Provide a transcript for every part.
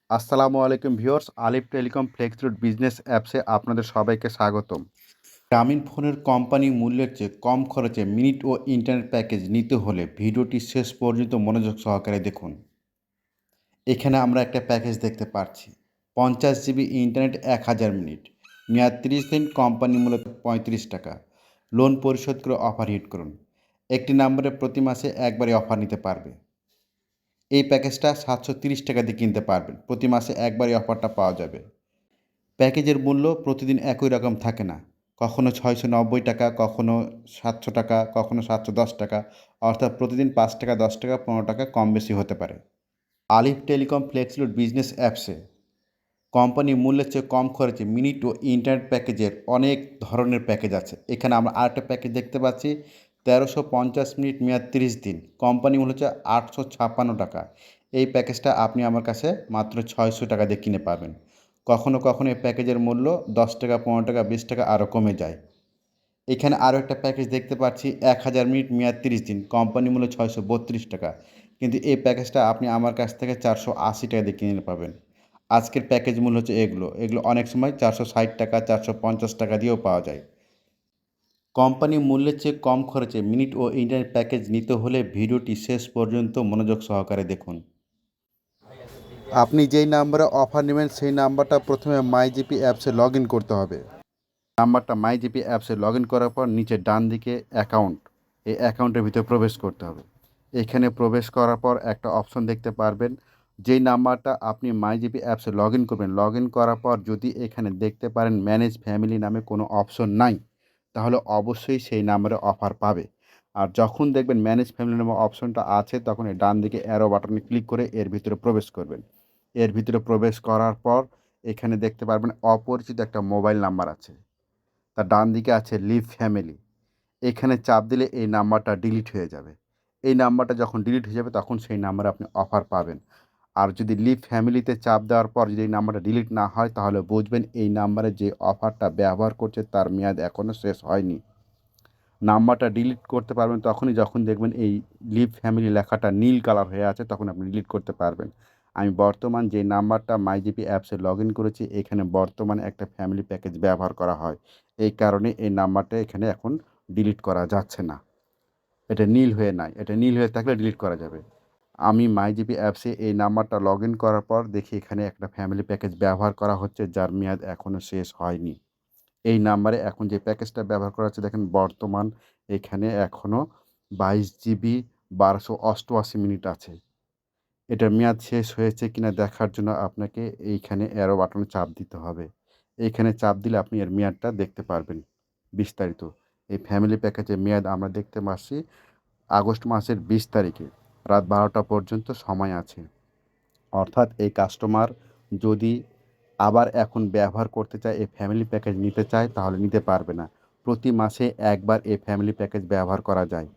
আসসালামু আলাইকুম ভিউয়ার্স, আলিফ telecom Flexiload business অ্যাপসে আপনাদের সবাইকে স্বাগতম। গ্রামীণ ফোনের কোম্পানি মূল্যের চেয়ে কম খরচে মিনিট ও ইন্টারনেট প্যাকেজ নিতে হলে ভিডিওটি শেষ পর্যন্ত মনোযোগ সহকারে দেখুন। এখানে আমরা একটা প্যাকেজ দেখতে পাচ্ছি 50 জিবি ইন্টারনেট 1000 মিনিট, মেয়াদ 30 দিন, কোম্পানি মূল্য 35 টাকা। লোন পরিশোধ করে অফার হিট করুন। একটি নম্বরে প্রতি মাসে একবারই অফার নিতে পারবে। এই প্যাকেজটা 730 টাকা দিয়ে কিনতে পারবেন, প্রতি মাসে একবারই অফারটা পাওয়া যাবে। প্যাকেজের মূল্য প্রতিদিন একই রকম থাকে না, কখনো 690 টাকা, কখনো 700 টাকা, কখনো 710 টাকা, অর্থাৎ প্রতিদিন 5 টাকা, 10 টাকা, 15 টাকা কম বেশি হতে পারে। আলিফ টেলিকম ফ্লেক্সিলোড বিজনেস অ্যাপসে কোম্পানি মূল্যের চেয়ে কম খরচে মিনিট ও ইন্টারনেট প্যাকেজের অনেক ধরনের প্যাকেজ আছে। এখানে আমরা আরেকটা প্যাকেজ দেখতে পাচ্ছি 1350 মিনিট, মেয়াদ 30 দিন, কোম্পানি মূল্য হচ্ছে 856 টাকা। এই প্যাকেজটা আপনি আমার কাছে মাত্র 600 টাকা দিয়ে কিনে পাবেন। কখনো কখনো এই প্যাকেজের মূল্য 10 টাকা, 15 টাকা, 20 টাকা আরও কমে যায়। এখানে আরও একটা প্যাকেজ দেখতে পাচ্ছি 1000 মিনিট, মেয়াদ 30 দিন, কোম্পানি মূল্য 632 টাকা। কিন্তু এই প্যাকেজটা আপনি আমার কাছ থেকে 480 টাকা দিয়ে কিনে পাবেন। আজকের প্যাকেজ মূল্য হচ্ছে এগুলো অনেক সময় 460 টাকা, 450 টাকা দিয়েও পাওয়া যায়। কোম্পানি মূল্যের চেয়ে কম খরচে মিনিট ও ইন্টারনেট প্যাকেজ নিতে হলে ভিডিওটি শেষ পর্যন্ত মনোযোগ সহকারে দেখুন। আপনি যেই নাম্বারে অফার নেবেন সেই নাম্বারটা প্রথমে মাইজিপি অ্যাপসে লগ ইন করতে হবে। নাম্বারটা মাইজিপি অ্যাপসে লগ ইন করার পর নিচে ডান দিকে অ্যাকাউন্ট, এই অ্যাকাউন্টের ভিতরে প্রবেশ করতে হবে। এখানে প্রবেশ করার পর একটা অপশন দেখতে পারবেন, যেই নাম্বারটা আপনি মাইজিপি অ্যাপসে লগ ইন করবেন, লগ ইন করার পর যদি এখানে দেখতে পারেন ম্যানেজ ফ্যামিলি নামে কোনো অপশন নাই, তাহলে অবশ্যই সেই নাম্বারে অফার পাবে। আর যখন দেখবেন ম্যানেজ ফ্যামিলি নামে অপশনটা আছে, তখন এই ডান দিকে অ্যারো বাটনে ক্লিক করে এর ভিতরে প্রবেশ করবেন। এর ভিতরে প্রবেশ করার পর এখানে দেখতে পারবেন অপরিচিত একটা মোবাইল নাম্বার আছে, তার ডান দিকে আছে লিভ ফ্যামিলি। এখানে চাপ দিলে এই নাম্বারটা ডিলিট হয়ে যাবে। এই নাম্বারটা যখন ডিলিট হয়ে যাবে তখন সেই নাম্বারে আপনি অফার পাবেন। আর যদি লিভ ফ্যামিলিতে চাপ দেওয়ার পর যদি এই নাম্বারটা ডিলিট না হয়, তাহলে বুঝবেন এই নাম্বারে যে অফারটা ব্যবহার করছে তার মেয়াদ এখনও শেষ হয়নি। নাম্বারটা ডিলিট করতে পারবেন তখনই যখন দেখবেন এই লিভ ফ্যামিলি লেখাটা নীল কালার হয়ে আছে, তখন আপনি ডিলিট করতে পারবেন। আমি বর্তমান যে নাম্বারটা মাইজিপি অ্যাপসে লগ ইন করেছি, এখানে বর্তমানে একটা ফ্যামিলি প্যাকেজ ব্যবহার করা হয়, এই কারণে এই নাম্বারটা এখানে এখন ডিলিট করা যাচ্ছে না। এটা নীল হয়ে নাই, এটা নীল হয়ে থাকলে ডিলিট করা যাবে। আমি মাইজিপি অ্যাপসে এই নাম্বারটা লগ ইন করার পর দেখি এখানে একটা ফ্যামিলি প্যাকেজ ব্যবহার করা হচ্ছে, যার মেয়াদ এখনও শেষ হয়নি। এই নাম্বারে এখন যে প্যাকেজটা ব্যবহার করা হচ্ছে, দেখেন বর্তমান এখানে এখনও 22 জিবি 1288 মিনিট আছে। এটার মেয়াদ শেষ হয়েছে কিনা দেখার জন্য আপনাকে এইখানে অ্যারো বাটনে চাপ দিতে হবে। এইখানে চাপ দিলে আপনি এর মেয়াদটা দেখতে পারবেন বিস্তারিত। এই ফ্যামিলি প্যাকেজের মেয়াদ আমরা দেখতে পাচ্ছি আগস্ট মাসের 20 তারিখে রাত 12টা পর্যন্ত সময় আছে। অর্থাৎ এই কাস্টমার যদি আবার এখন ব্যবহার করতে চায়, এই ফ্যামিলি প্যাকেজ নিতে চায়, তাহলে নিতে পারবে না। প্রতি মাসে একবার এই ফ্যামিলি প্যাকেজ ব্যবহার করা যায়।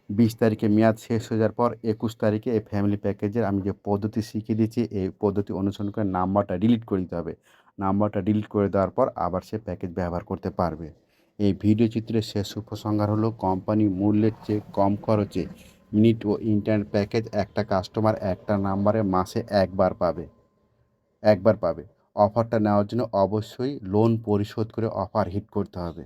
20 তারিখে মেয়াদ শেষ হয়ে যাওয়ার পর 21 তারিখে এই ফ্যামিলি প্যাকেজের আমি যে পদ্ধতি শিখিয়ে দিয়েছি, এই পদ্ধতি অনুসরণ করে নাম্বারটা ডিলিট করে দিতে হবে। নাম্বারটা ডিলিট করে দেওয়ার পর আবার সে প্যাকেজ ব্যবহার করতে পারবে। এই ভিডিও চিত্রের শেষ উপসংহার হলো, কোম্পানি মূল্যের চেয়ে কম খরচে মিনিট ও ইন্টারনেট প্যাকেজ একটা কাস্টমার একটা নাম্বারে মাসে একবার পাবে। অফারটা নেওয়ার জন্য অবশ্যই লোন পরিশোধ করে অফার হিট করতে হবে।